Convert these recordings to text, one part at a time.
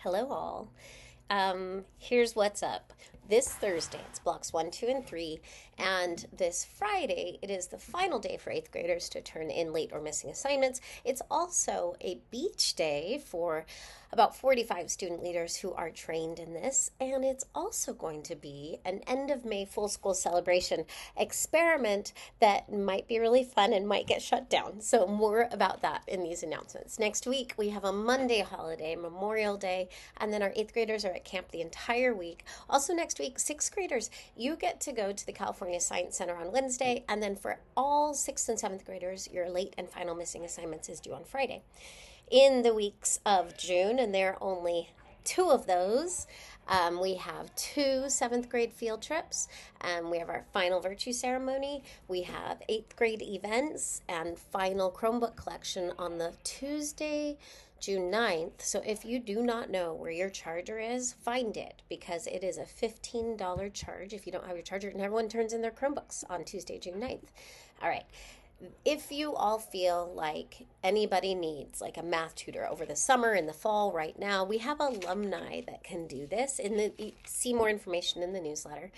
Hello, all. Here's what's up. This Thursday, it's blocks 1, 2, and 3. And this Friday, it is the final day for eighth graders to turn in late or missing assignments. It's also a beach day for about 45 student leaders who are trained in this. And it's also going to be an end of May full school celebration experiment that might be really fun and might get shut down. So, more about that in these announcements. Next week, we have a Monday holiday, Memorial Day, and then our eighth graders are at camp the entire week. Also, next week, sixth graders, you get to go to the California Science Center on Wednesday, and then for all sixth and seventh graders, your late and final missing assignments is due on Friday. In the weeks of June, and there are only two of those, we have two seventh grade field trips. We have our final virtue ceremony. We have eighth grade events and final Chromebook collection on the Tuesday, June 9th. So if you do not know where your charger is, find it because it is a $15 charge if you don't have your charger, and everyone turns in their Chromebooks on Tuesday, June 9th. All right. If you all feel like anybody needs like a math tutor over the summer, in the fall, right now, we have alumni that can do this. You see more information in the newsletter.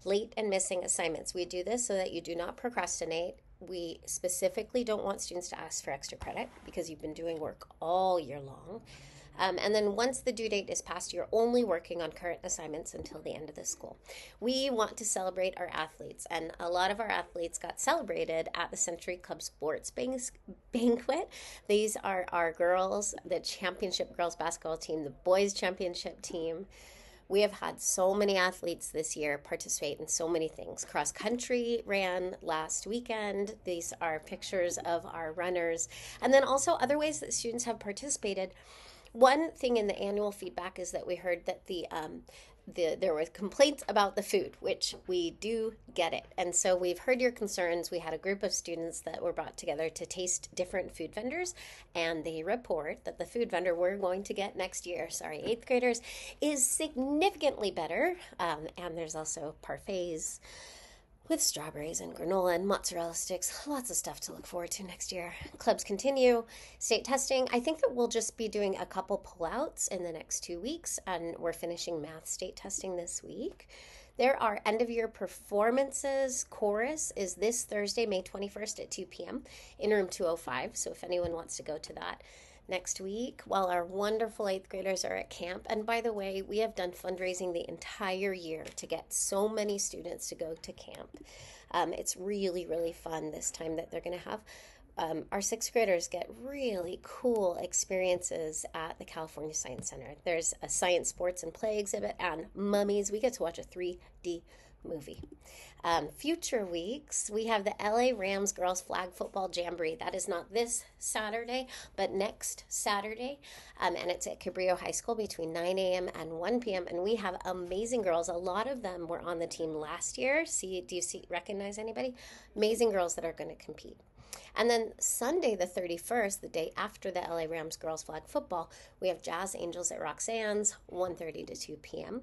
Late and missing assignments. We do this so that you do not procrastinate. We specifically don't want students to ask for extra credit because you've been doing work all year long. And then once the due date is passed, you're only working on current assignments until the end of the school. We want to celebrate our athletes, and a lot of our athletes got celebrated at the Century Club Sports Banquet. These are our girls, the championship girls basketball team, the boys championship team. We have had so many athletes this year participate in so many things. Cross country ran last weekend. These are pictures of our runners. And then also other ways that students have participated. One thing in the annual feedback is that we heard that there were complaints about the food, which we do get it. And so we've heard your concerns. We had a group of students that were brought together to taste different food vendors, and they report that the food vendor we're going to get next year, eighth graders, is significantly better. And there's also parfaits with strawberries and granola and mozzarella sticks. Lots of stuff to look forward to next year. Clubs continue. State testing. I think that we'll just be doing a couple pullouts in the next 2 weeks, and we're finishing math state testing this week. There are end of year performances. Chorus is this Thursday, May 21st at 2 p.m. in room 205. So if anyone wants to go to that next week while our wonderful eighth graders are at camp. And by the way, we have done fundraising the entire year to get so many students to go to camp. It's really, really fun this time that they're going to have. Our sixth graders get really cool experiences at the California Science Center. There's a science, sports, and play exhibit and mummies. We get to watch a 3D movie. Future weeks, we have the LA Rams Girls Flag Football Jamboree. That is not this Saturday, but next Saturday. And it's at Cabrillo High School between 9 a.m. and 1 p.m. And we have amazing girls. A lot of them were on the team last year. Recognize anybody? Amazing girls that are going to compete. And then Sunday, the 31st, the day after the LA Rams Girls Flag Football, we have Jazz Angels at Roxanne's, 1:30 to 2 p.m.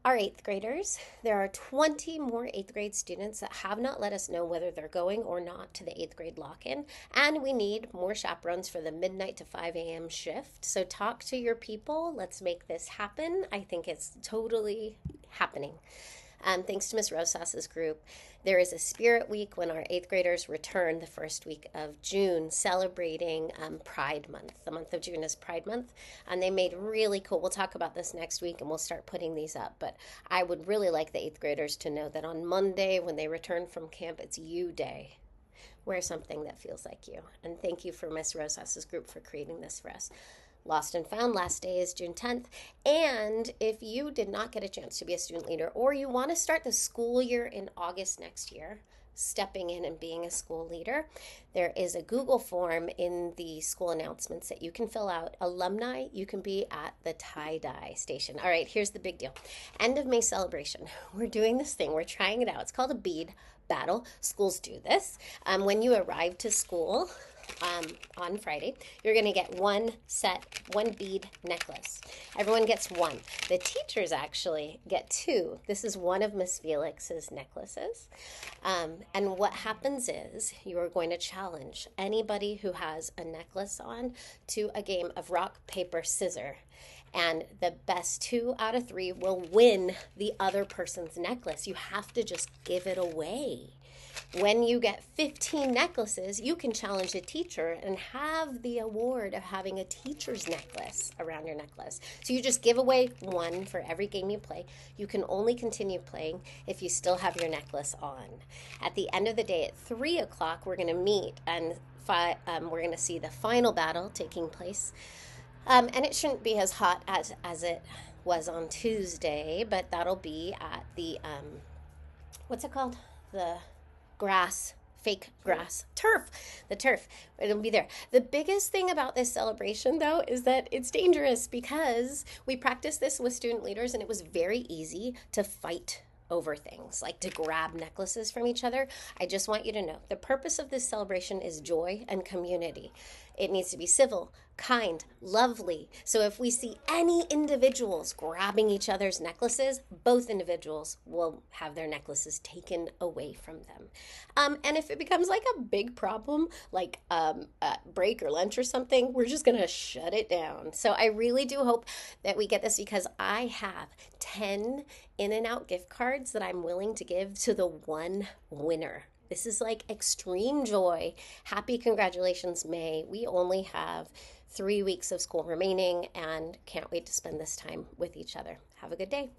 Our eighth graders, there are 20 more eighth grade students that have not let us know whether they're going or not to the eighth grade lock-in, and we need more chaperones for the midnight to 5 a.m. shift. So talk to your people. Let's make this happen. I think it's totally happening. Thanks to Ms. Rosas's group, there is a Spirit Week when our eighth graders return the first week of June, celebrating Pride Month. The month of June is Pride Month, and they made really cool. We'll talk about this next week, and we'll start putting these up. But I would really like the eighth graders to know that on Monday, when they return from camp, it's You Day. Wear something that feels like you. And thank you for Ms. Rosas's group for creating this for us. Lost and Found last day is June 10th. And if you did not get a chance to be a student leader, or you want to start the school year in August next year, stepping in and being a school leader, there is a Google form in the school announcements that you can fill out. Alumni, you can be at the tie-dye station. All right, here's the big deal. End of May celebration. We're doing this thing. We're trying it out. It's called a bead battle. Schools do this. When you arrive to school, on Friday, you're going to get one bead necklace. Everyone gets one. The teachers actually get two. This is one of Miss Felix's necklaces. And what happens is you are going to challenge anybody who has a necklace on to a game of rock, paper, scissors. And the best 2 out of 3 will win the other person's necklace. You have to just give it away. When you get 15 necklaces, you can challenge a teacher and have the award of having a teacher's necklace around your necklace. So you just give away one for every game you play. You can only continue playing if you still have your necklace on. At the end of the day at 3 o'clock, we're going to meet and we're going to see the final battle taking place. And it shouldn't be as hot as it was on Tuesday, but that'll be at the, what's it called? The fake grass, turf, the turf. It'll be there. The biggest thing about this celebration, though, is that it's dangerous because we practiced this with student leaders and it was very easy to fight over things, like to grab necklaces from each other. I just want you to know the purpose of this celebration is joy and community. It needs to be civil, kind, lovely. So if we see any individuals grabbing each other's necklaces, both individuals will have their necklaces taken away from them. And if it becomes like a big problem, like at break or lunch or something, we're just going to shut it down. So I really do hope that we get this because I have 10 In-N-Out gift cards that I'm willing to give to the one winner. This is like extreme joy. Happy congratulations, May. We only have 3 weeks of school remaining and can't wait to spend this time with each other. Have a good day.